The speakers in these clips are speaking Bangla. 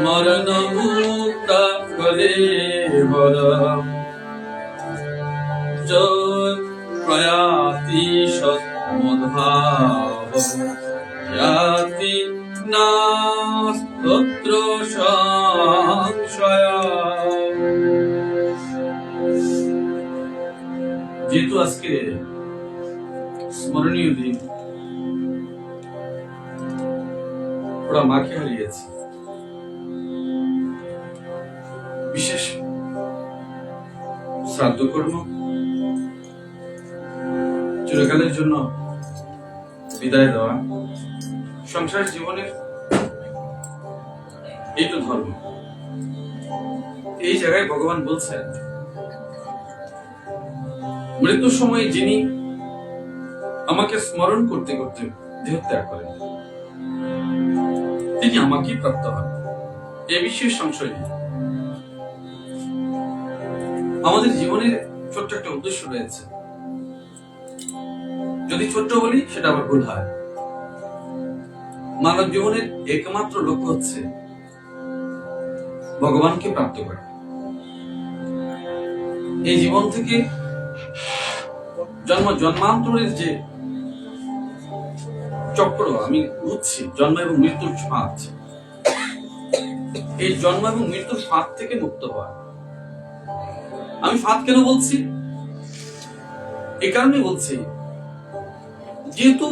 মরণমুক্তা কলেবরম জয় প্রয়াতি সৎমধাব ইয়াতি নাস্তত্র সংশয়। যেহেতু আজকে স্মরণীয় দিন, ওরা মাকে হারিয়েছে, বিশেষ শ্রাদ্ধ কর্ম, চিরকালের জন্য বিদায় দেওয়া, সংসার জীবনের এই তো ধর্ম। এই জায়গায় ভগবান বলছেন, মৃত্যুর সময় যিনি আমাকে স্মরণ করতে করতে দেহত্যাগ করেন, তিনি আমাকেই প্রাপ্ত হন, এ বিষয়ে সংশয় নেই। আমাদের জীবনের ছোট্ট একটা উদ্দেশ্য রয়েছে, যদি ছোট্ট বলি সেটা আবার ভুল হয়। মানব জীবনের একমাত্র লক্ষ্য হচ্ছে ভগবানকে প্রাপ্ত করা। এই জীবন থেকে জন্মান্তরের যে চক্র আমি বুঝছি, জন্ম এবং মৃত্যুর ফাঁদ, এই জন্ম এবং মৃত্যুর ফাঁদ থেকে মুক্ত হওয়া। আমি ফাঁদ কেন বলছি? এ কারণে বলছি, যেহেতু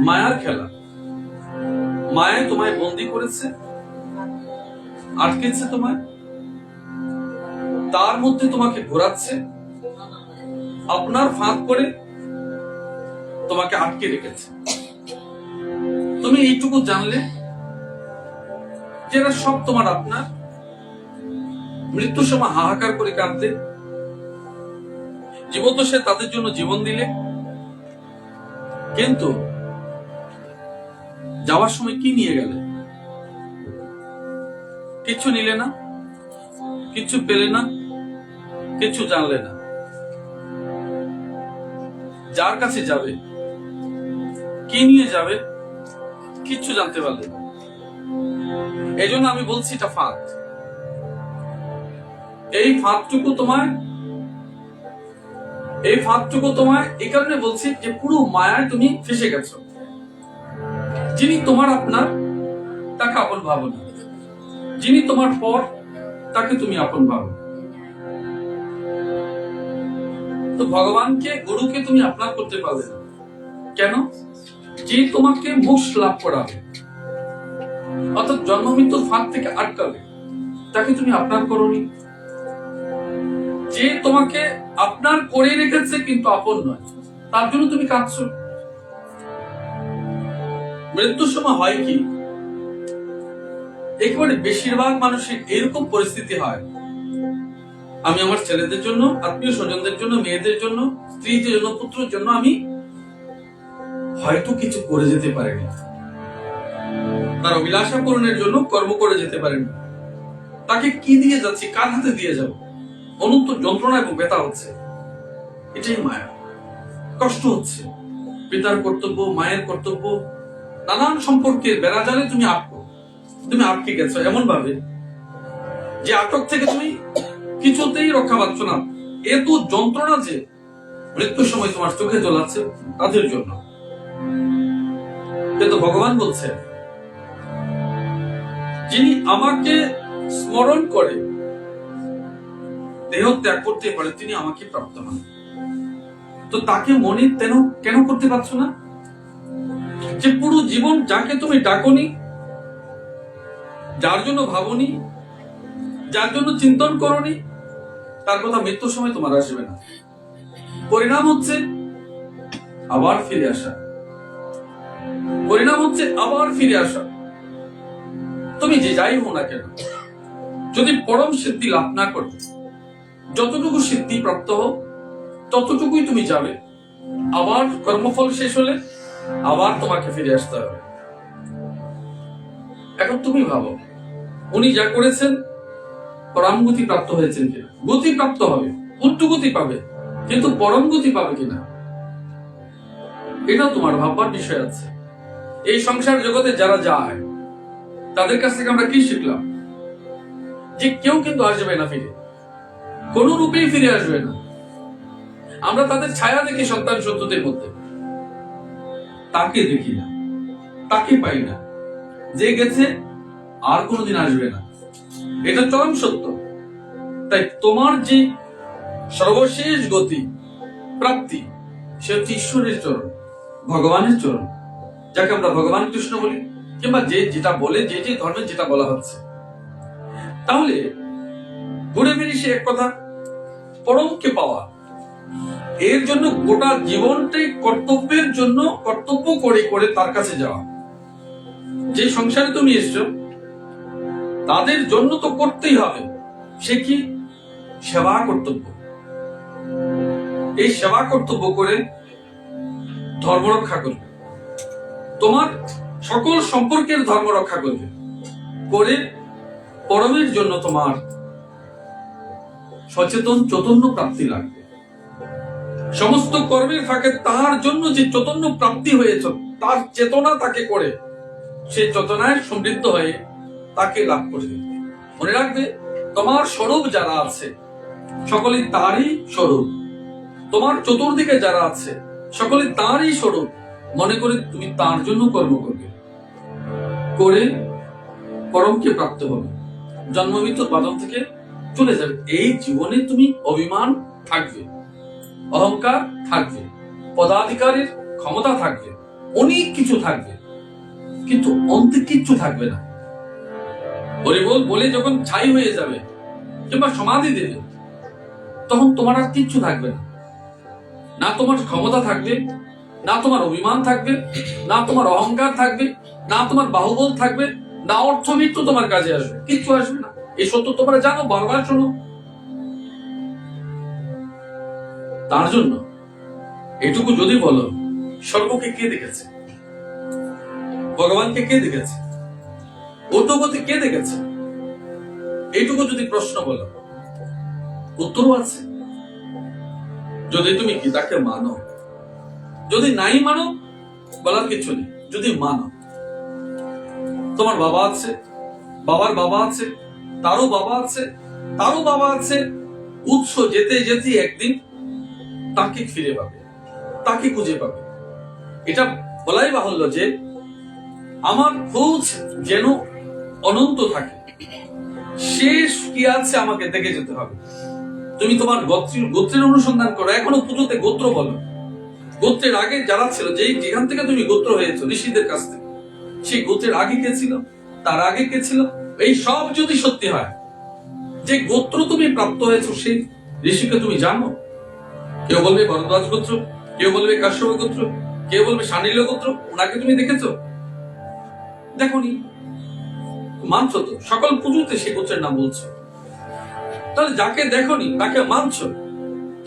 মায়ার খেলা, মায়া তোমায় বন্দী করেছে, আটকেছে তোমায়, তার মধ্যে তোমাকে ঘোরাচ্ছে, আপনার ফাঁদ করে তোমাকে আটকে রেখেছে। তুমি এইটুকু জানলে যে এরা সব তোমার আপনার, মৃত্যুর সময় হাহাকার করে কাঁদলে, জীবত সে তাদের জন্য জীবন দিলে, কিন্তু যাওয়ার সময় কি নিয়ে গেলে? কিছু নিলে না, কিছু পেলে না, কিছু জানলে না। যার কাছে যাবে, কি নিয়ে যাবে, কিচ্ছু জানতে পারলে না। এই জন্য আমি বলছি এটা ফাঁদ। এই ফাঁদটুকু তোমায় এই কারণে বলছি যে পুরো মায়ায় তুমি ফেসে গেছো। যিনি তোমার আপনার, তাকে আপন ভাবো না। যিনি তোমার পর, তাকে তুমি আপন ভাবো। তো ভগবানকে, গুরুকে তুমি আপনার করতে পারবে না। কেন? যে তোমাকে মোক্ষ লাভ করাবে, অর্থাৎ জন্ম মৃত্যুর ফাঁদ থেকে আটকাবে, তাকে তুমি আপনার করোনি। যে তোমাকে আপনার করে রেখেছে কিন্তু আপন নয়, তার জন্য তুমি কাঁদছো। মৃত্যুর সময় হয় কি, একেবারে বেশিরভাগ মানুষের এরকম পরিস্থিতি হয়, আমি আমার ছেলেদের জন্য, আত্মীয় স্বজনদের জন্য, মেয়েদের জন্য, স্ত্রীদের জন্য, পুত্রের জন্য আমি হয়তো কিছু করে যেতে পারিনি, তার অভিলাষা পূরণের জন্য কর্ম করে যেতে পারিনি। তাকে কি দিয়ে যাচ্ছি, কার হাতে দিয়ে যাব? অনন্ত যন্ত্রণা এবং ব্যথা হচ্ছে। এটাই মায়া। কষ্ট হচ্ছে, পিতার কর্তব্য, মায়ের কর্তব্য, নানান সম্পর্কের বেড়াজালে তুমি আটকে গেছো এমন ভাবে যে আটক থেকে তুমি কিছুতেই রক্ষা পাচ্ছ না। এত যন্ত্রণা যে মৃত্যুর সময় তোমার চোখে জ্বলাচ্ছে তাদের জন্য। কিন্তু ভগবান বলছে, যিনি আমাকে স্মরণ করে দেহ ত্যাগ করতে পারে, তিনি আমাকে প্রাপ্ত হন। তো তাকে মনে কেন করতে পারছো না? যে পুরো জীবন যাকে তুমি ডাকনি, যার জন্য ভাবনি, যার জন্য চিন্তন করনি, তার কথা মৃত্যুর সময় তোমার আসবে না। পরিণাম হচ্ছে আবার ফিরে আসা। তুমি যে যাই হো না কেন, যদি পরম সিদ্ধি লাভ না করো, যতটুকু সিদ্ধি প্রাপ্ত হোক ততটুকুই তুমি যাবে। আবার কর্মফল শেষ হলে আবার তোমাকে ফিরে আসতে হবে। এখন তুমি ভাবো, উনি যা করেছেন পরম গতি প্রাপ্ত হয়েছেন কিনা? গতি প্রাপ্ত হবে, উচ্চ গতি পাবে, কিন্তু পরম গতি পাবে কিনা এটাও তোমার ভাববার বিষয় আছে। এই সংসার জগতে যারা যায় তাদের কাছ থেকে আমরা কি শিখলাম? যে কেউ কিন্তু আসবে না ফিরে, কোন রূপেই ফিরে আসবে না। আমরা তাদের ছায়া দেখি সন্তান সন্ততির মধ্যে, তাকে দেখি না, তাকে পাই না। যে গেছে আর কোনোদিন আসবে না, এটা চরম সত্য। তাই তোমার যে সর্বশেষ গতি প্রাপ্তি, সে হচ্ছে ঈশ্বরের চরণ, ভগবানের চরণ, যাকে আমরা ভগবান কৃষ্ণ বলি, কিংবা যে যেটা বলে, যে যে ধর্মে যেটা বলা হচ্ছে। তাহলে ঘুরে ফিরে সে এক কথা, পরমকে পাওয়া, এর জন্য গোটা জীবনটাই কর্তব্যের জন্য কর্তব্য করে করে তার কাছে যাওয়া। যে সংসারে তুমি এসছো তাদের জন্য তো করতেই হবে। সে কি? সেবা কর্তব্য। এই সেবা কর্তব্য করে ধর্ম রক্ষা করবে, তোমার সকল সম্পর্কের ধর্ম রক্ষা করবে, করে পরমের জন্য তোমার সচেতন চৈতন্য প্রাপ্তি লাগবে। সমস্ত কর্মের ফাঁকে তার জন্য যে চৈতন্য প্রাপ্তি হয়েছে, তার চেতনা তাকে করে সেই চেতনায় সমৃদ্ধ হয়ে তাকে লাভ করবে। মনে রাখবে, তোমার স্বরূপ যারা আছে সকলে তারই স্বরূপ, তোমার চতুর্দিকে যারা আছে সকলে তারই স্বরূপ মনে করে তুমি তার জন্য কর্ম করবে, করে পরমকে প্রাপ্ত হবে, জন্ম মৃত্যুর বাঁধন থেকে চলে যাবে। এই জীবনে তুমি অভিমান থাকবে, অহংকার থাকবে, পদাধিকারের ক্ষমতা থাকবে, অনেক কিছু থাকবে, কিন্তু অন্তে কিচ্ছু থাকবে না। হরিবোল বলে যখন ছাই হয়ে যাবে কিংবা সমাধি দেবে, তখন তোমার আর কিচ্ছু থাকবে না। না তোমার ক্ষমতা থাকবে, না তোমার অভিমান থাকবে, না তোমার অহংকার থাকবে, না তোমার বাহুবল থাকবে, না অর্থবিত্ত তোমার কাজে আসবে, কিচ্ছু আসবে না। এই সত্য তোমরা জানো, বারবার শোনো। তার জন্য এটুকু যদি বলো, স্বর্গকে কে দেখেছে? ভগবানকে কে দেখেছে? উদ্ধবতী কে দেখেছে? এইটুকু যদি প্রশ্ন বলো, উত্তরও আছে। যদি তুমি গীতাকে মানো, যদি নাই মানো বলার কিছু নেই। যদি মানো, তোমার বাবা আছে, বাবার বাবা আছে, তারও বাবা আছে, তারও বাবা আছে, উৎস যেতে যেতে একদিন তাকে ফিরে পাবে, তাকে খুঁজে পাবে। এটা বলাই বাহুল্য যে আমার খোঁজ যেন অনন্ত থাকে, শেষ কি আছে আমাকে দেখে যেতে হবে। তুমি তোমার গোত্রের অনুসন্ধান করো, এখনো পুজোতে গোত্র বলো। গোত্রের আগে যারা ছিল, যেখান থেকে তুমি গোত্র হয়েছো ঋষিদের কাছ থেকে, সেই গোত্রের আগে কে ছিল, তার আগে কে ছিল, এই সব যদি সত্যি হয়, যে গোত্র তুমি প্রাপ্ত হয়েছো সেই ঋষিকে তুমি জানো। কেউ বলবে ভরদ্বাজ গোত্র, কেউ বলবে কাশ্যপ গোত্র, কেউ বলবে শাণ্ডিল্য গোত্র। ওনাকে তুমি দেখেছো? দেখোনি, মানছো তো, সকল পুজোতে সেই গোত্রের নাম বলছো। তাহলে যাকে দেখোনি তাকে মানছো,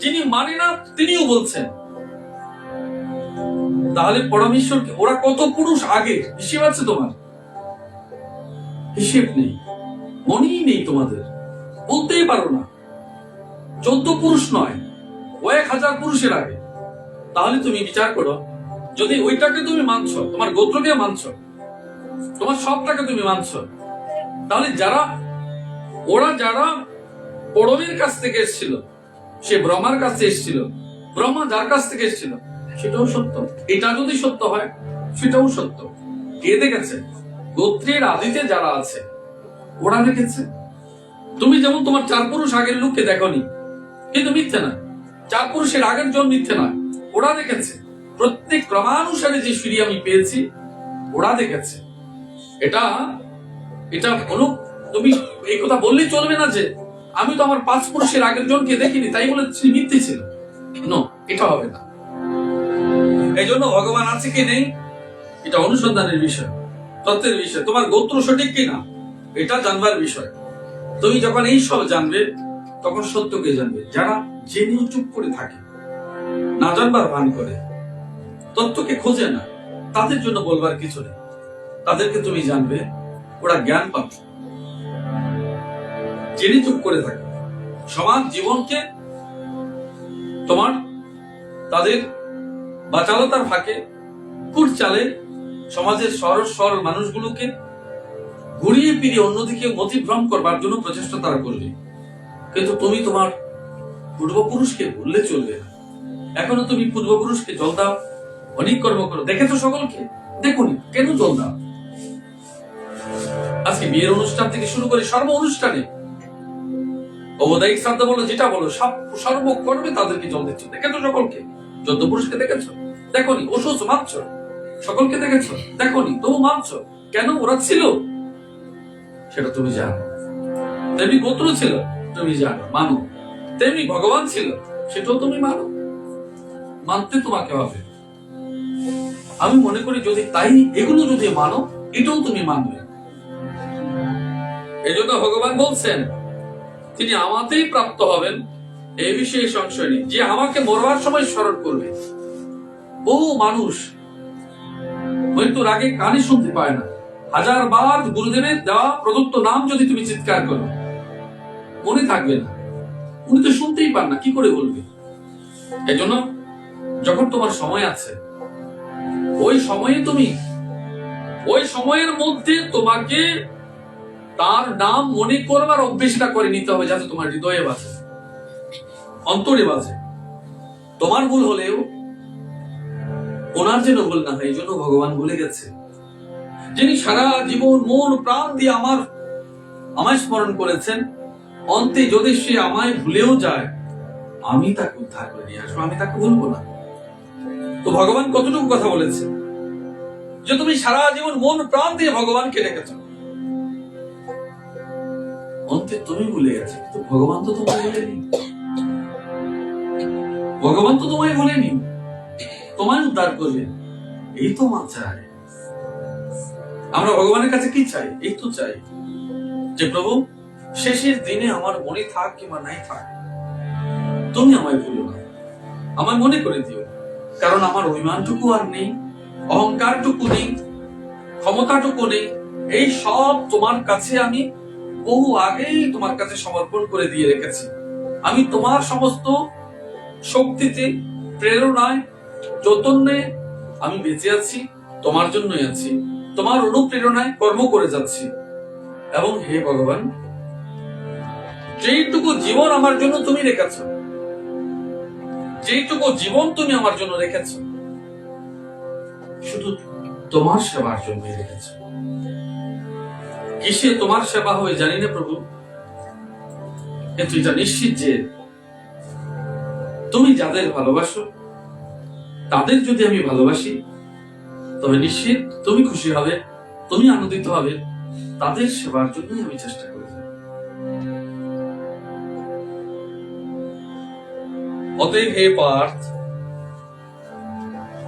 যিনি মানে না তিনিও বলছেন। তাহলে পরমেশ্বরকে ওরা কত পুরুষ আগে হিসেব আছে তোমার? হিসেব নেই, মনেই নেই তোমাদের, বলতেই পারো না। 14 পুরুষ নয়, ও 1000 পুরুষের আগে। তাহলে তুমি বিচার করো, যদি ওইটাকে তুমি মানছো, তোমার গোত্রকে মানছো, তোমার সবটাকে তুমি মানছো, তাহলে ওরা যারা পরমের কাছ থেকে এসেছিল, সে ব্রহ্মার কাছে এসেছিল, ব্রহ্মা যার কাছ থেকে এসেছিল, সেটাও সত্য। এটা যদি সত্য হয়, সেটাও সত্য। কে দেখেছে? গোত্রের আদিতে যারা আছে ওরা দেখেছে। তুমি যেমন তোমার 4 পুরুষ আগের লোককে দেখোনি, কিন্তু মিথ্যে না, 4 পুরুষের আগের জন মিথ্যে নয়, ওরা দেখেছে। প্রত্যেক ক্রমানুসারে যে সিঁড়ি আমি পেয়েছি, ওরা দেখেছে। এটা তুমি এই কথা বললেই চলবে না যে আমি তো আমার 5 পুরুষের আগের জনকে দেখিনি, তাই বলে মিথ্যে ছিল। এটা হবে না। এই জন্য ভগবান আছে কি নেই, এটা অনুসন্ধানের বিষয়, তত্ত্বের বিষয়। তোমার গোত্র সঠিক কিনা এটা জানবার বিষয়। তুমি যখন এই সব জানবে, তখন সত্যকে জানবে। যারা জেনেও চুপ করে থাকে, না জানবার ভান করে, তত্ত্বকে খোঁজে না, তাদের জন্য বলবার কিছু নেই। তাদেরকে তুমি জানবে, ওরা জ্ঞান পাবে। জেনে চুপ করে থাকে, সমাজ জীবনকে তোমার তাদের বাচালতার ফাঁকে কুট চালে সমাজের সরল মানুষগুলোকে ঘুরিয়ে ফিরিয়ে অন্যদিকে মতিভ্রম করবার জন্য প্রচেষ্টা তারা করবে, কিন্তু তুমি তোমার পূর্বপুরুষকে ভুললে চলবে না। এখনো তুমি পূর্বপুরুষকে জল দাও, অনেক কর্ম করো, দেখেছো সকলকে, দেখুনি কেন জল দাও? আজকে বিয়ের অনুষ্ঠান থেকে শুরু করে সর্ব অনুষ্ঠানে অবদায়িক শ্রাদ্ধ বলো, যেটা বলো, সর্বকর্মে তাদেরকে জল দিচ্ছ। দেখেছো সকলকে? যত পুরুষকে দেখেছো? দেখনি? অসুস্থ মানছ? সকলকে দেখেছো? দেখনি? তবু মানছ কেন? ওরা ছিল, সেটা তুমি জানো। তেমনি গোত্র ছিল, তুমি জানো, মানো। তেমনি ভগবান ছিল, সেটাও তুমি মানো। মানতে তোমাকে হবে। আমি মনে করি যদি তাই এগুলো যদি মানো, এটাও তুমি মানবে। এই জন্য ভগবান বলছেন তিনি আমাতেই প্রাপ্ত হবেন, এই বিষয়ে সংশয় নেই। যে আমাকে মরবার সময় স্মরণ করবে। বহু মানুষ মৃত্যুর আগে কানে শুনতে পায় না। 1000 বার গুরুদেবের দেওয়া প্রদত্ত নাম যদি তুমি চিৎকার করো, মনে থাকবে না। উনি তো শুনতেই পান না, কি করে বলবে? এজন্য যখন তোমার সময় আছে, ওই সময়ে তুমি, ওই সময়ের মধ্যে তোমাকে তার নাম মনে করবার অভ্যেসটা করে নিতে হবে, যাতে তোমার হৃদয়ে বাজে, অন্তরে বাজে। তোমার ভুল হলেও ওনার যেন ভুল না হয়, এই জন্য ভগবান ভুলে গেছে। যিনি সারা জীবন মন প্রাণ দিয়ে আমায় স্মরণ করেছেন, অন্তে যদি সে আমায় ভুলেও যায়, আমি তাকে উদ্ধার করে নিয়ে আসবো, আমি তাকে ভুলবো না। তো ভগবান কতটুকু কথা বলেছে যে তুমি সারা জীবন মন প্রাণ দিয়ে ভগবানকে ডেকেছ, অন্তে তুমি ভুলে গেছে, কিন্তু ভগবান তো তোমায় ভুলেনি। ভগবান তো তোমায় ভুলেনি, তোমায় উদ্ধার করবে। এই তো মা চায়। আমরা ভগবানের কাছে কি চাই? এই তো চাই যে প্রভু, শেষের দিনে আমার মনে থাক কিংবা নাই থাক, তুমি আমায় ভুলো না, আমার মনে করে দিও। কারণ আমার অভিমানটুকু আর নেই, অহংকারটুকু নেই, ক্ষমতাটুকু নেই। এই সব তোমার কাছে আমি বহু আগেই তোমার কাছে সমর্পণ করে দিয়ে রেখেছি। আমি তোমার সমস্ত শক্তিতে, প্রেরণায়, চৈতন্যে আমি বেঁচে আছি, তোমার জন্যই আছি। তোমার অনুপ্রেরণায় কর্ম করে যাচ্ছি। এবং হে ভগবান, যেইটুকু জীবন আমার জন্য তুমি রেখেছ, যেইটুকু জীবন তুমি আমার জন্য রেখেছ, শুধু তোমার সেবার জন্যই রেখেছ। কিসে তোমার সেবা হবে জানি না প্রভু, কিন্তু এটা নিশ্চিত যে তুমি যাদের ভালোবাসো, তাদের যদি আমি ভালোবাসি, তবে নিশ্চিত তুমি খুশি হবে, তুমি আনন্দিত হবে। তাদের সেবার জন্যই আমি চেষ্টা করি। অতএব হে পার্থ,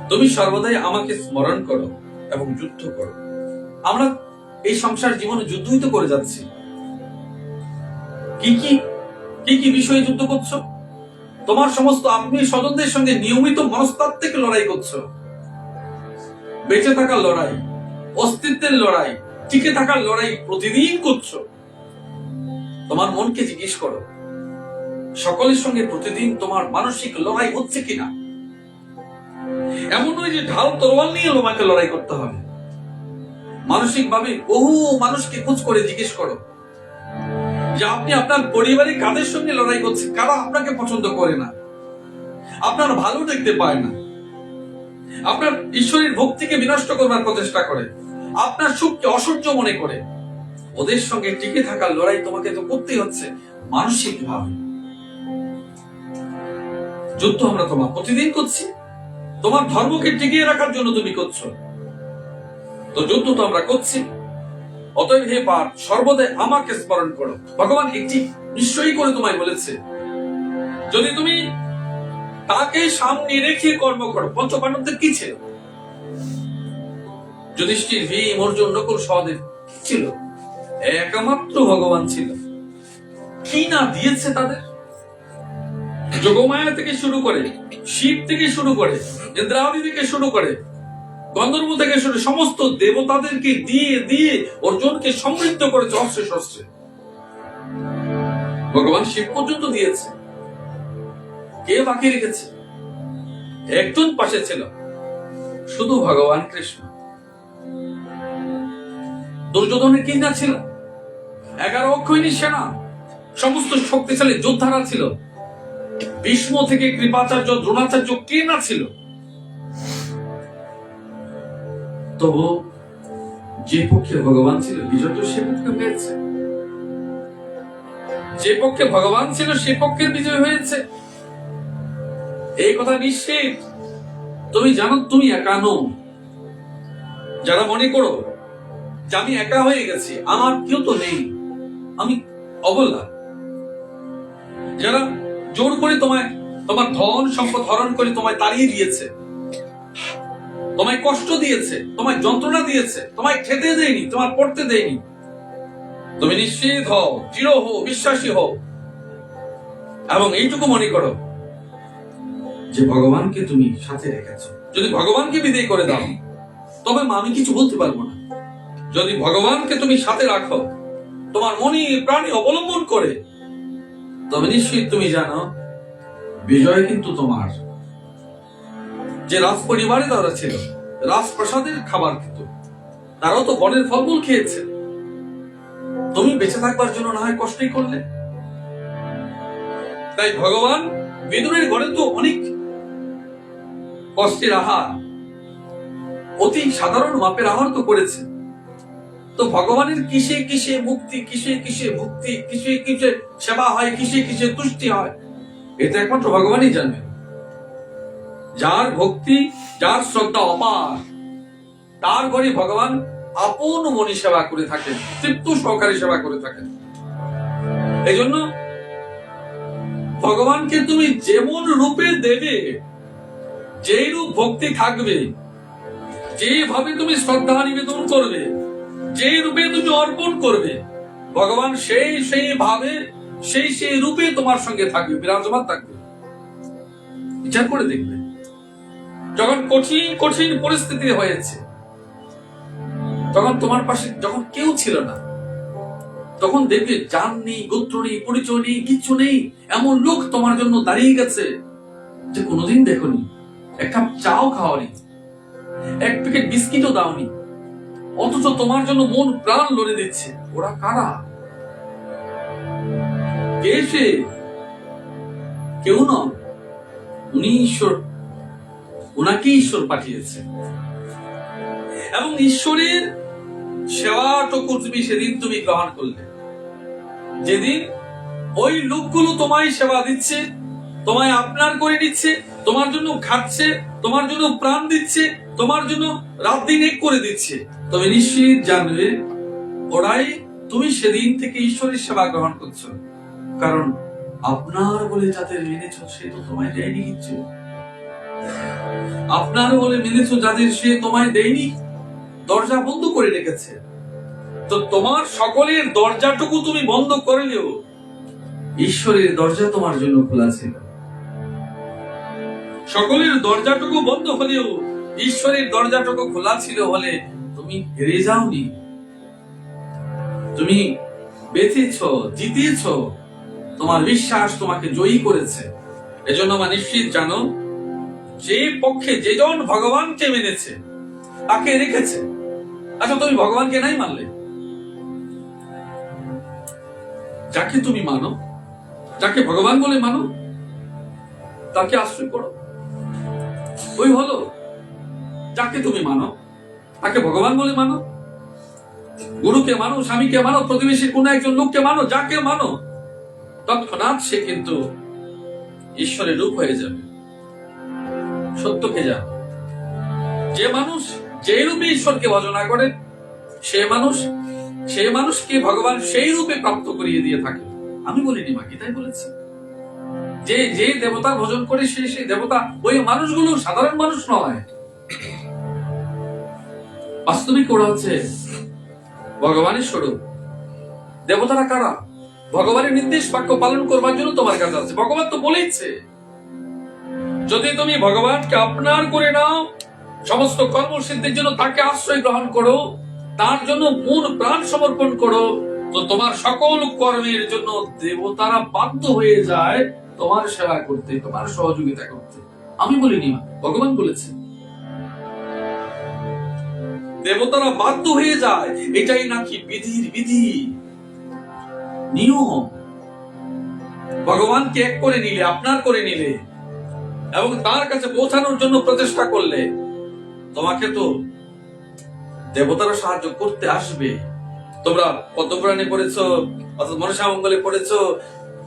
তুমি সর্বদাই আমাকে স্মরণ করো এবং যুদ্ধ করো। আমরা এই সংসার জীবনে যুদ্ধই তো করে যাচ্ছি। কি কি বিষয়ে যুদ্ধ করছো? তোমার সমস্ত আত্মীয় স্বজনদের সঙ্গে নিয়মিত মনস্তাত্ত্বিক লড়াই করছো। বেঁচে থাকার লড়াই, অস্তিত্বের লড়াই, টিকে থাকার লড়াই প্রতিদিন করছো। তোমার মনকে জিজ্ঞেস করো, সকলের সঙ্গে প্রতিদিন তোমার মানসিক লড়াই হচ্ছে কিনা। এমন নয় যে ঢাল তরোয়াল নিয়ে তোমাকে লড়াই করতে হবে। মানসিক ভাবে বহু মানুষকে খোঁজ করে জিজ্ঞেস করো যে আপনি আপনার পরিবারে কাদের সঙ্গে লড়াই করছেন, কারা আপনাকে পছন্দ করে না, আপনার ভালো দেখতে পায় না, আপনার ঈশ্বরের ভক্তিকে বিনষ্ট করবার প্রচেষ্টা করে, আপনার সুখকে অসহ্য মনে করে। ওদের সঙ্গে টিকে থাকার লড়াই তোমাকে তো করতেই হচ্ছে মানসিক ভাবে। যুদ্ধ আমরা তোমার প্রতিদিন করছি, তোমার ধর্মকে টিকিয়ে রাখার জন্য তুমি করছো, তো যুদ্ধ তো আমরা করছি। অতএব হে পার্থ, সর্বদাই আমাকে স্মরণ করো। ভগবান একটি নিশ্চয়ই করে তোমায় বলেছে, যদি তুমি তাকে সামনে রেখে কর্ম করো। পঞ্চপাণ্ডবদের কি ছিল? যুধিষ্ঠির, ভীম, অর্জুন, নকুল, সহদেব কি ছিল? একমাত্র ভগবান ছিল। কি না দিয়েছে তাদের! যোগমায়া থেকে শুরু করে, শিব থেকে শুরু করে, ইন্দ্রাদি থেকে শুরু করে, গন্ধর্ব থেকে শুরু, সমস্ত দেবতাদেরকে দিয়ে দিয়ে অর্জুনকে সমৃদ্ধ করেছে অস্ত্রে শস্ত্রে। ভগবান শিব পর্যন্ত দিয়েছে। কে বাকি রেখেছে? একজন পাশে ছিল, শুধু ভগবান কৃষ্ণ। দুর্যোধনের কি না ছিল? 11 অক্ষৌহিণী সেনা, সমস্ত শক্তিশালী যোদ্ধারা ছিল। ভীষ্ম থেকে কৃপাচার্য, দ্রোণাচার্য কে না ছিল? তবু যে পক্ষে ভগবান ছিল বিজয় তো সে পক্ষে হয়েছে। যে পক্ষে ভগবান ছিল সে পক্ষের বিজয় হয়েছে, এই কথা নিশ্চিত। তুমি জানো তুমি একা নও। যারা মনে করো যে আমি একা হয়ে গেছি, আমার কেউ তো নেই, আমি অবলা, যারা জোর করে তোমায় তোমার ধন সম্পদ হরণ করে তোমায় তাড়িয়ে দিয়েছে, তোমায় কষ্ট দিয়েছে, তোমায় যন্ত্রণা দিয়েছে, তোমায় খেতে দেয়নি, তোমার পড়তে দেয়নি, তুমি নিশ্চিত হও, দৃঢ় হও, বিশ্বাসী হও এবং এইটুকু মনে করো যে ভগবানকে তুমি সাথে রেখেছো। যদি ভগবানকে বিদায় করে দাও তবে আমি কিছু বলতে পারবো না। যদি ভগবানকে তুমি সাথে রাখো, তোমার মনে প্রাণে অবলম্বন করে, তবে নিশ্চিত তুমি জানো বিজয় কিন্তু তোমার। যে রাজ পরিবারে তারা ছিল, রাজপ্রাসাদের খাবার খেত, তারাও তো বনের ফলমূল খেয়েছে। তুমি বেঁচে থাকবার জন্য না হয় কষ্টই করলে। তাই ভগবান বিদুরের ঘরে তো অনেক কষ্টের আহার, অতি সাধারণ মাপের আহার তো করেছে। তো ভগবানের কিসে কিসে মুক্তি, কিসে কিসে ভক্তি, কিসে কিসে সেবা হয়, কিসে কিসে তুষ্টি হয়, এটা একমাত্র ভগবানই জানবেন। যার ভক্তি, যার শ্রদ্ধা অপার, তার ঘরে ভগবান আপন মনে সেবা করে থাকেন, তৃপ্ত সহকারে সেবা করে থাকেন। এই জন্য ভগবানকে তুমি যেমন রূপে দেবে, যেই রূপ ভক্তি থাকবে, যেভাবে তুমি শ্রদ্ধা নিবেদন করবে, যে রূপে তুমি অর্পণ করবে, ভগবান সেই সেই ভাবে সেই সেই রূপে তোমার সঙ্গে থাকবে, বিরাজমান থাকবে। বিচার করে দেখবে, যখন কঠিন কঠিন পরিস্থিতি হয়েছে, তখন তোমার পাশে যখন কেউ ছিল না, তখন দেখবে জান নেই, গোত্র নেই, পরিচয় নেই, কিচ্ছু নেই, এমন লোক তোমার জন্য দাঁড়িয়ে গেছে যে কোনোদিন দেখোনি, এক কাপ চাও খাওয়ানি, এক প্যাকেট বিস্কিটও দাওনি, অথচ তোমার জন্য মন প্রাণ লড়ে দিচ্ছে। ওরা কারা? কে সে? কেউ নয়, উনি ঈশ্বর। ওনাকে ঈশ্বর পাঠিয়েছে এবং ঈশ্বরের সেবাটুকু তুমি সেদিন তুমি গ্রহণ করলে, যেদিন ওই লোকগুলো তোমায় সেবা দিচ্ছে, তোমায় আপনার করে নিচ্ছে, তোমার জন্য খাচ্ছে, তোমার জন্য প্রাণ দিচ্ছে, তোমার জন্য রাত দিন এক করে দিচ্ছে, তবে নিশ্চিত জানবে ওরাই তুমি সেদিন থেকে ঈশ্বরের সেবা গ্রহণ করছো। কারণ আপনার বলে যাদের মেনেছ সে তো তোমায় দেয়নি কিচ্ছু। আপনার বলে মেনেছ যাদের, সে তোমায় দেয়নি, দরজা বন্ধ করে রেখেছে। তো তোমার সকলের দরজাটুকু তুমি বন্ধ করলেও ঈশ্বরের দরজা তোমার জন্য খোলা ছিল। সকলের দরজাটুকু বন্ধ হলেও ঈশ্বরের দরজাটুকু খোলা ছিল বলে তুমি হেরে যাওনি, তুমি বেঁচেছ, জিতেছ। তোমার বিশ্বাস তোমাকে জয়ী করেছে। এজন্য আমার নিশ্চিত জানো, যে পক্ষে যেজন ভগবানকে মেনেছে তাকে রেখেছে। আচ্ছা, তুমি ভগবানকে নাই মানলে, যাকে তুমি মানো, যাকে ভগবান বলে মানো, তাকে আশ্রয় করো, ওই হলো। যাকে তুমি মানো তাকে ভগবান বলে মানো, গুরুকে মানো, স্বামীকে মানো, প্রতিবেশী কোন একজন লোককে মানো, যাকে মানো, তৎক্ষণাৎ সে কিন্তু ঈশ্বরের রূপ হয়ে যাবে। সত্যকে জানো, যে মানুষ যে রূপে ঈশ্বরকে ভজনা করে, সে মানুষকে ভগবান সেই রূপে প্রাপ্ত করিয়ে দিয়ে থাকে। আমি বলিনি, মা গীতাই বলেছে, যে যে দেবতার ভজন করে সেই দেবতা। ওই মানুষগুলো সাধারণ মানুষ নয়, বাস্তবিক ওরা হচ্ছে ভগবানের স্বরূপ। দেবতারা কারা? ভগবানের নির্দেশ বাক্য পালন করবার জন্য তোমার কাছে আছে। ভগবান তো বলেইছে, যদি তুমি ভগবানকে আপনার করে নাও, সমস্ত কর্মসিদ্ধির জন্য তাকে আশ্রয় গ্রহণ করো, তার জন্য মন প্রাণ সমর্পণ করো, তো তোমার সকল কর্মের জন্য দেবতারা বাধ্য হয়ে যায় তোমার সেবা করতে, তোমার সহযোগিতা করতে। আমি বলিনি, ভগবান বলেছে। দেবতারা বাধ্য হয়ে যায়। এটাই নাকি বিধির বিধি, নিয়ম। ভগবানকে এক করে নিলে, আপনার করে নিলে এবং তার কাছে পৌঁছানোর জন্য প্রচেষ্টা করলে তোমাকে তো দেবতারা সাহায্য করতে আসবে। তোমরা পদ্মপুরাণে পড়েছো, অর্থাৎ মনসা মঙ্গলে পড়েছো,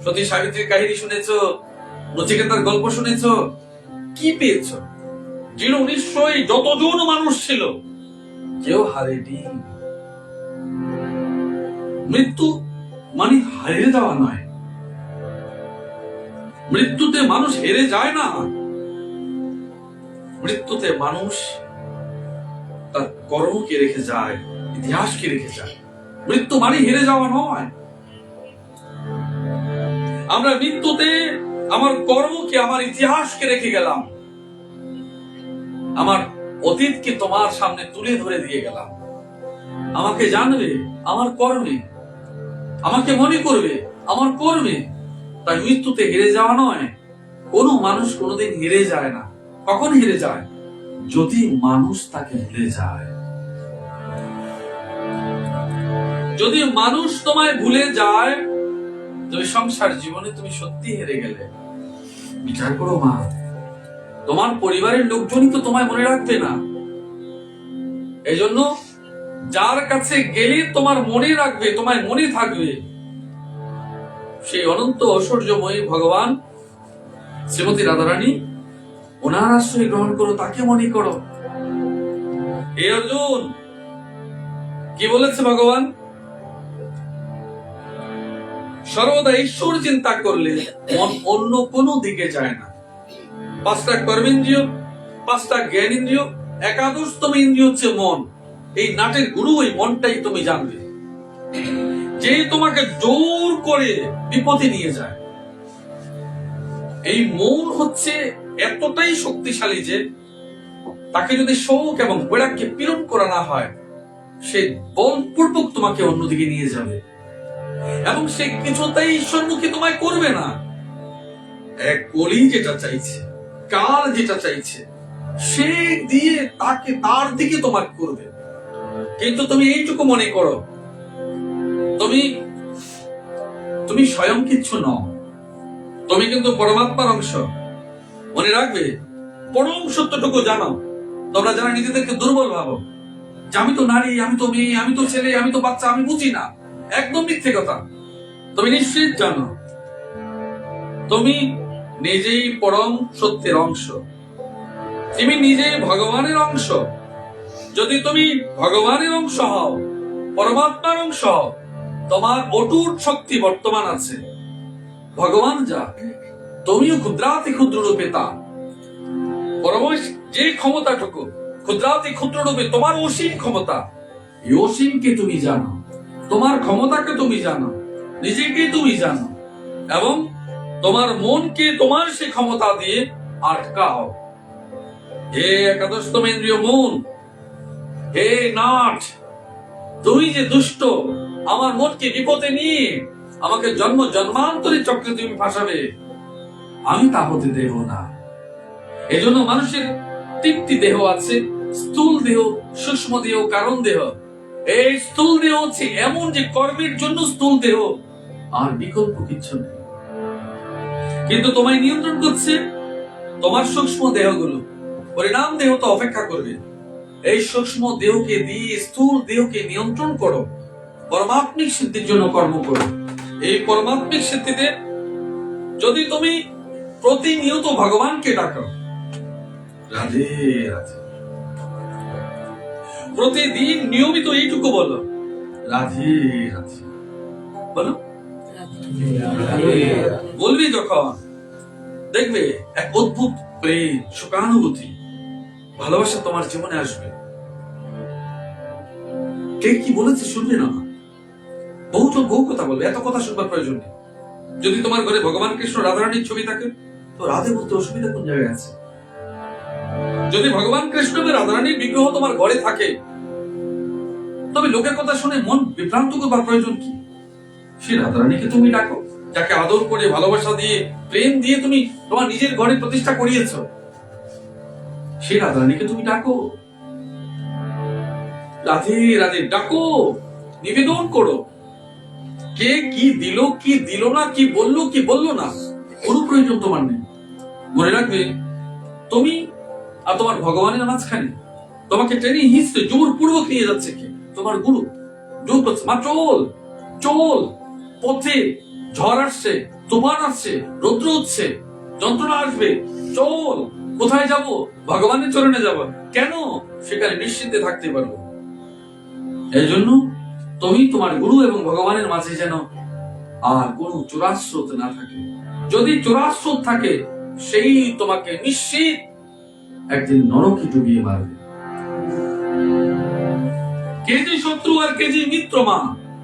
সতী সাবিত্রীর কাহিনী শুনেছো, নচিকেতার গল্প শুনেছো, কি পেয়েছো? 0-19 যতজন মানুষ ছিল কেউ হারেনি। মৃত্যু মানে হারিয়ে যাওয়া নয়, মৃত্যুতে মানুষ হেরে যায় না। মৃত্যুতে মানুষ তার কর্মকে রেখে যায়, ইতিহাসকে রেখে যায়। মৃত্যু মানে হেরে যাওয়া নয়। আমরা মৃত্যুতে আমার কর্মকে, আমার ইতিহাসকে রেখে গেলাম, আমার অতীতকে তোমার সামনে তুলে ধরে দিয়ে গেলাম। আমাকে জানবে আমার কর্মে, আমাকে মনে করবে আমার কর্মে। তাই মৃত্যুতে হেরে যাওয়া নয়। কোনো মানুষ কোনোদিন হেরে যায় না। কখন হেরে যায়? যদি মানুষ তাকে ভুলে যায়। যদি মানুষ তোমায় ভুলে যায়, তুমি সংসার জীবনে তুমি সত্যি হেরে গেলে। বিচার করো মা, তোমার পরিবারের লোকজনই তো তোমায় মনে রাখবে না। এই জন্য যার কাছে গেলে তোমার মনে রাখবে, তোমায় মনে থাকবে, সেই অনন্ত ঐশ্বর্যময়ী ভগবান শ্রীমতী রাধারানী, ওনার আশ্রয় গ্রহণ করো, তাকে মনে করো। হে অর্জুন, কি বলেছে ভগবান? সর্বদা ঈশ্বর চিন্তা করলে মন অন্য কোনো দিকে যায় না। 5টা কর্মেন্দ্রিয়, 5টা জ্ঞানেন্দ্রিয়, একাদশতম ইন্দ্রিয় হচ্ছে মন। এই নাটের গুরু ওই মনটাই তুমি জানবে, যে তোমাকে জোর করে বিপদে নিয়ে যায়। এই মন হচ্ছে এতটাই শক্তিশালী যে তাকে যদি শোক এবং বৈরাগ্যে পীড়ন করা না হয়, সে বলপূর্বক তোমাকে অন্যদিকে নিয়ে যাবে এবং সে কিছুতেই ঈশ্বরমুখী তোমায় করবে না। এক কলি যেটা চাইছে, কাল যেটা চাইছে, সে দিয়ে তাকে তার দিকে তোমার করবে। কিন্তু তুমি এইটুকু মনে করো, তুমি স্বয়ং কিচ্ছু নও, তুমি কিন্তু পরমাত্মার অংশ। মনে রাখবে, পরম সত্যটুকু জানো। তোমরা যারা নিজেদেরকে দুর্বল ভাবো যে আমি তো নারী, আমি তো মেয়ে, আমি তো ছেলে, আমি তো বাচ্চা, আমি বুঝি না, একদম মিথ্যে কথা। তুমি নিশ্চিত জানো তুমি নিজেই পরম সত্যের অংশ, তুমি নিজেই ভগবানের অংশ। যদি তুমি ভগবানের অংশ হও, পরমাত্মার অংশ হও, তোমার অটুট শক্তি বর্তমান আছে। ভগবান যা, তুমিও ক্ষুদ্রাতি ক্ষুদ্র রূপে তা। পরমেশ যে ক্ষমতাটুকু ক্ষুদ্রাতি ক্ষুদ্র রূপে, তোমার অসীম ক্ষমতা। এই অসীমকে তুমি জানো, তোমার ক্ষমতাকে তুমি জানো, নিজেকে তুমি জানো এবং তোমার মনকে তোমার সেই ক্ষমতা দিয়ে আটকাও। হে একাদশতম ইন্দ্রিয় মন, হে নাট, তুমি যে দুষ্ট, আমার মনকে বিপদে নিয়ে আমাকে জন্ম জন্মান্তরের চক্রে তুমি ফাঁসাবে, আমি তা হতে দেব না। এজন্য মানুষের 3টি দেহ আছে, স্থূল দেহ, সূক্ষ্ম দেহ, কারণ দেহ। এই স্থূল দেহ হচ্ছে এমন যে কর্মের জন্য স্থূল দেহ, আর বিকল্প কিছু নেই। কিন্তু তোমায় নিয়ন্ত্রণ করছে তোমার সূক্ষ্ম দেহগুলো। পরিণাম দেহ তো অপেক্ষা করবে। এই সূক্ষ্ম দেহকে দিয়ে স্থূল দেহকে নিয়ন্ত্রণ করো, পরমাত্মিক সিদ্ধির জন্য কর্ম করো। এই পরমাত্মিক সিদ্ধিতে যদি তুমি প্রতিনিয়ত ভগবানকে ডাকো, রাধে রাধে, প্রতিদিন নিয়মিত এইটুকু বলো, রাধে রাধে বলো। বলবি যখন, দেখবে এক অদ্ভুত প্রেম, সুখানুভূতি, ভালোবাসা তোমার জীবনে আসবে। কে কি বলেছে শুনবে না, বহু কথা বলবে, এত কথা শুনবার প্রয়োজন নেই। যদি তোমার ঘরে ভগবান কৃষ্ণ রাধারানীর ছবি থাকে, তো রাধে বলতে অসুবিধা কোন জায়গায় আছে? যদি ভগবান কৃষ্ণ এবং রাধারানীর বিগ্রহ তোমার ঘরে থাকে, তবে লোকের কথা শুনে মন বিভ্রান্ত করবার প্রয়োজন কি? সেই রাধারানীকে তুমি ডাকো, যাকে আদর করে, ভালোবাসা দিয়ে, প্রেম দিয়ে তুমি তোমার নিজের ঘরে প্রতিষ্ঠা করিয়েছ, সেই রাধারানীকে তুমি ডাকো। রাধে রাধে ডাকো, নিবেদন করো। কে কি দিল কি দিল না, কি বললো কি বললো না, কোনো প্রয়োজন তোমার নেই। মনে রাখবে, তুমি আর তোমার ভগবানের মাঝখানে তোমাকে টেনে হিঁচড়ে জোরপূর্বক নিয়ে যাচ্ছে কে? তোমার গুরু। জোর করছে, মা চল চল, পথে ঝড় আসছে, তুফান আসছে, রৌদ্র হচ্ছে, যন্ত্রণা আসবে, চল। কোথায় যাব? ভগবানের চরণে যাব। কেন? সেখানে নিশ্চিন্তে থাকতে পারবো। এই জন্য তুমি তোমার গুরু এবং ভগবানের মাঝে যেন আর কোন চোরাস্রোত না থাকে। যদি চোরাস্রোত থাকে, সেই তোমাকে নিশ্চিত একদিন নরকে ডুবিয়ে মারবে। কে যে শত্রু আর কে যে মিত্র, মা,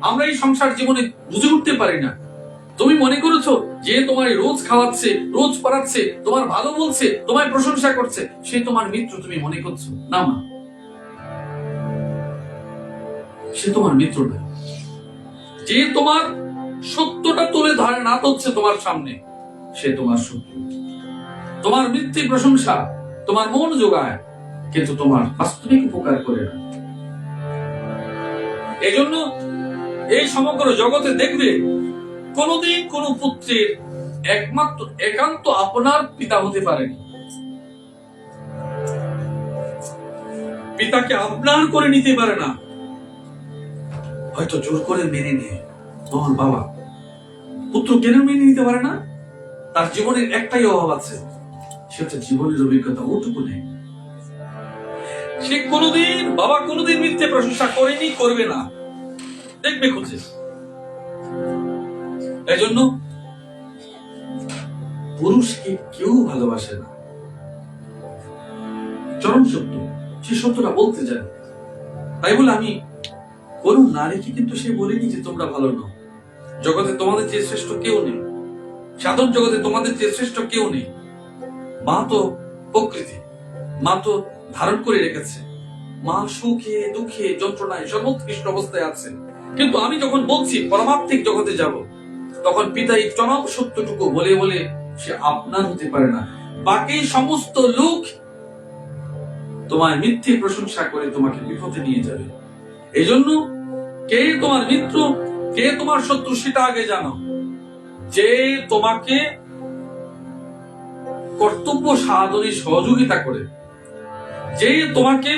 আমরা এই সংসার জীবনে বুঝে উঠতে পারি না। তুমি মনে করেছো যে তোমায় রোজ খাওয়াচ্ছে, রোজ পড়াচ্ছে, তোমার ভালো বলছে, তোমায় প্রশংসা করছে, সে তোমার মিত্র তুমি মনে করছো? না মা, সে তোমার মিত্র না। যে তোমার সত্যটা তুলে ধরে না হচ্ছে তোমার সামনে, সে তোমার শত্রু। তোমার মিথ্যে প্রশংসা তোমার মন জোগায়, কিন্তু তোমার বাস্তবিক উপকার করে না। এজন্য এই সমগ্র জগতে দেখবে, কোনদিন কোন পুত্রের একমাত্র একান্ত আপনার পিতা হতে পারেনি। পিতাকে আপনার করে নিতে পারে না, হয়তো জোর করে মেনে নেয় তোমার বাবা। পুত্র কেন মেনে নিতে পারে না? তার জীবনের একটাই অভাব আছে, সে হচ্ছে জীবনের অভিজ্ঞতা, ওটুকু নেই। সে কোনদিন, বাবা কোনদিন মিথ্যে প্রশংসা করেনি, করবে না, দেখবে খুঁজে। এই জন্য পুরুষকে কেউ ভালোবাসে না, চরম সত্য। সে সত্যটা বলতে জানে। তাই বলে আমি কোন নারীকে কিন্তু সে বলিনি যে তোমরা ভালো নও। জগতে তোমাদের চেয়ে শ্রেষ্ঠ কেউ নেই, সাধন জগতে তোমাদের চেয়ে শ্রেষ্ঠ কেউ নেই। মা তো প্রকৃতি, মা তো ধারণ করে রেখেছে। মা সুখে দুঃখে যন্ত্রণায় সর্বোৎকৃষ্ট অবস্থায় আছে। কিন্তু আমি যখন বলছি পরমাত্মিক জগতে যাব, তখন পিতা এই চরম সত্যটুকু বলে বলে সে আপনার হতে পারে না। বাকি সমস্ত লোক তোমায় মিথ্যে প্রশংসা করে তোমাকে বিপদে নিয়ে যাবে। এই জন্য কে তোমার মিত্র, কে তোমার শত্রু, সেটা আগে জানো। যে তোমাকে কর্তব্য সাধনে সহযোগিতা করে, যে তোমাকে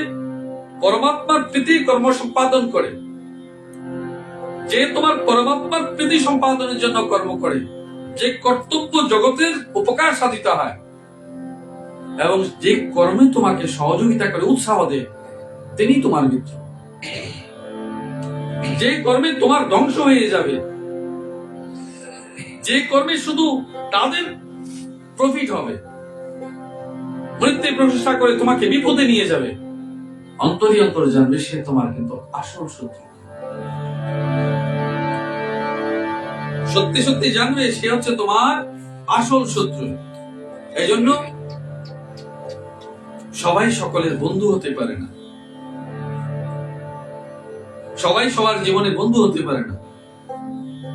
পরমাত্মার প্রীতি কর্ম সম্পাদন করে, যে তোমার পরমাত্মার প্রীতি সম্পাদনের জন্য কর্ম করে, যে কর্তব্য জগতের উপকার সাধিত হয়, এবং যে কর্মে তোমাকে সহযোগিতা করে, উৎসাহ দেয়, তিনি তোমার মিত্র। যে কর্মে তোমার ধ্বংস হয়ে যাবে, যে কর্মে শুধু তাদের প্রফিট হবে, মৃত্যু প্রশংসা করে তোমাকে বিপদে নিয়ে যাবে, অন্তরে অন্তরে জানবে সে তোমার কিন্তু আসল শত্রু। সত্যি সত্যি জানবে সে হচ্ছে তোমার আসল শত্রু। এই জন্য সবাই সকলের বন্ধু হতে পারে না, সবাই সবার জীবনে বন্ধু হতে পারে না।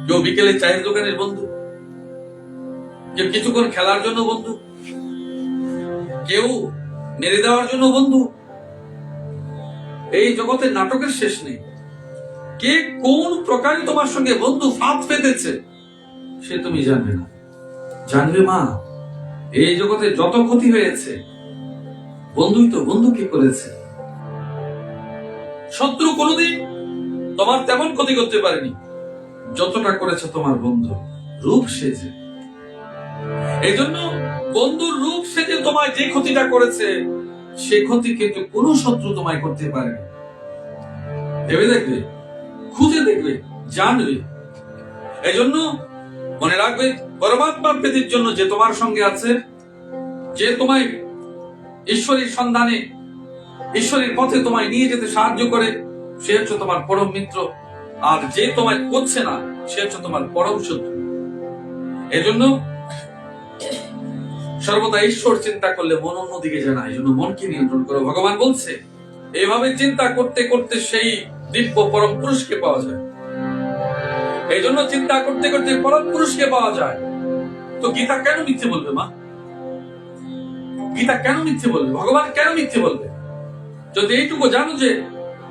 কেউ বিকেলে চায়ের দোকানের বন্ধু, কেউ কিছুক্ষণ খেলার জন্য বন্ধু, কেউ মেরে দেওয়ার জন্য বন্ধু। এই জগতের নাটকের শেষ নেই। কে কোন প্রকারে তোমার সঙ্গে বন্ধু ফাঁদ পেতেছে সে তুমি জানবে না। জানবে মা, এই জগতে যত ক্ষতি হয়েছে বন্ধুই তো বন্ধুকে করেছে। শত্রু কোনদিন তোমার তেমন ক্ষতি করতে পারেনি যতটা করেছে তোমার বন্ধু রূপ সেজে। এই জন্য বন্ধুর রূপ সেজে তোমায় যে ক্ষতিটা করেছে, সে ক্ষতি কিন্তু কোন শত্রু তোমায় করতে পারেনি। ভেবে দেখবে, খুঁজে দেখবে, জানবে। এই জন্য মনে রাখবে, পরমাত্মার প্রীতির জন্য যে তোমার সঙ্গে আছে, যে তোমায় ঈশ্বরের সন্ধানে, ঈশ্বরের পথে তোমায় নিয়ে যেতে সাহায্য করে, সে হচ্ছে তোমার পরম মিত্র। আর যে তোমায় করছে না, সে হচ্ছে তোমার পরম শত্রু। এজন্য সর্বদা ঈশ্বর চিন্তা করলে মন অন্যদিকে যায় না। এই জন্য মনকে নিয়ন্ত্রণ করো। ভগবান বলছে, এইভাবে চিন্তা করতে করতে সেই দিব্য পরম পুরুষকে পাওয়া যায়। এই জন্য চিন্তা করতে করতে পরম পুরুষকে পাওয়া যায়। তো গীতা কেন মিথ্যে বলবে মা? গীতা কেন মিথ্যে বলবে? ভগবান কেন মিথ্যে বলবে? যদি এইটুকু জানো যে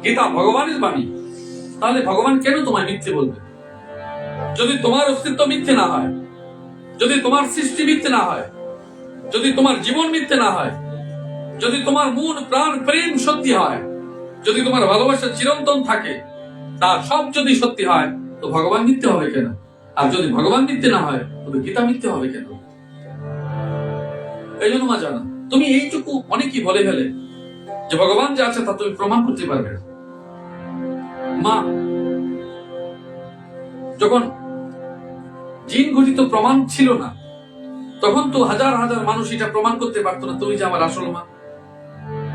গীতা ভগবানের বাণী, তাহলে ভগবান কেন তোমায় মিথ্যে বলবে? যদি তোমার অস্তিত্ব মিথ্যে না হয়, যদি তোমার সৃষ্টি মিথ্যে না হয়, যদি তোমার জীবন মিথ্যে না হয়, যদি তোমার মন প্রাণ প্রেম সত্যি হয়, যদি তোমার ভালোবাসা চিরন্তন থাকে, তা সব যদি সত্যি হয়, তো ভগবান মিথ্যে হবে কেন? আর যদি ভগবান মিথ্যে না হয়, তবে গীতা মিথ্যে হবে কেন? এই জন্য মা জানা, তুমি এইটুকু অনেকেই বলে ফেলে যে ভগবান যে আছে তা তুমি প্রমাণ করতে পারবে না। মা, যখন জিন ঘটিত প্রমাণ ছিল না, তখন তো হাজার হাজার মানুষ এটা প্রমাণ করতে পারতো না তুমি যে আমার আসল মা,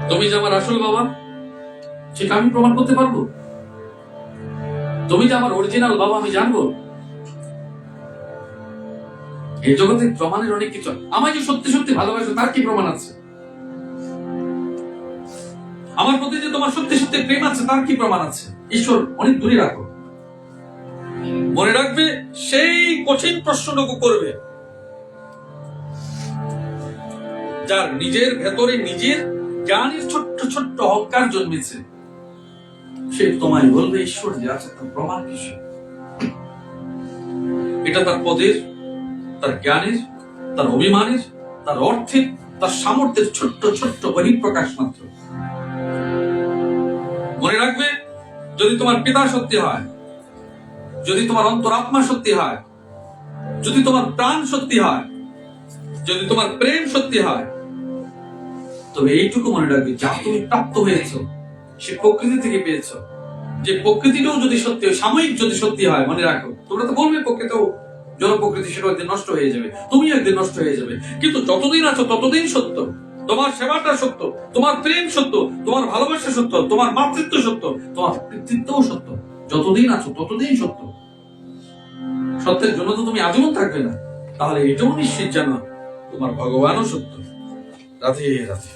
তুমি যে আমার আসল বাবা, সেটা আমি প্রমাণ করতে পারবো? তুমি যে আমার অরিজিনাল বাবা আমি জানবো? এই জগতে প্রমাণের অনেক কিছু। আমায় যে সত্যি সত্যি ভালোবাসো তার কি প্রমাণ আছে? আমার প্রতি যে তোমার সত্যি সত্যি প্রেম আছে তার কি প্রমাণ আছে? ঈশ্বর অনেক দূরে রাখো। মনে রাখবে, সেই কঠিন প্রশ্নটুকু করবে যার নিজের ভেতরে নিজের জ্ঞানের ছোট্ট ছোট্ট অহংকার জন্মেছে। সে তোমায় বলবে ঈশ্বর যে আছে তার প্রমাণ কিসে? এটা তার পদের, তার জ্ঞানের, তার অভিমানের, তার অর্থের, তার সামর্থ্যের ছোট্ট ছোট্ট বহিঃপ্রকাশ মাত্র। মনে রাখবে, যদি তোমার পিতা সত্যি হয়, যদি তোমার অন্তরাত্মা সত্যি হয়, যদি তোমার প্রাণ সত্যি হয়, যদি তোমার প্রেম সত্যি হয়, তবে এইটুকু মনে রাখবে, যা তুমি প্রাপ্ত হয়েছ সে প্রকৃতি থেকে পেয়েছ। যে প্রকৃতিটাও যদি সত্যি হয়, সাময়িক যদি সত্যি হয়, মনে রাখো, তোমরা তো বলবে প্রকৃতিও জল প্রকৃতি সেটা একদিন নষ্ট হয়ে যাবে, তুমি একদিন নষ্ট হয়ে যাবে, কিন্তু যতদিন আছো ততদিন সত্য। তোমার সেবাটা সত্য, তোমার প্রেম সত্য, তোমার ভালোবাসা সত্য, তোমার মাতৃত্ব সত্য, তোমার পিতৃত্বও সত্য। যতদিন আছো ততদিন সত্য। সত্যের জন্য তো তুমি আজীবন থাকবে না, তাহলে এটাও নিশ্চিত জানো তোমার ভগবানও সত্য। রাধে রাধে।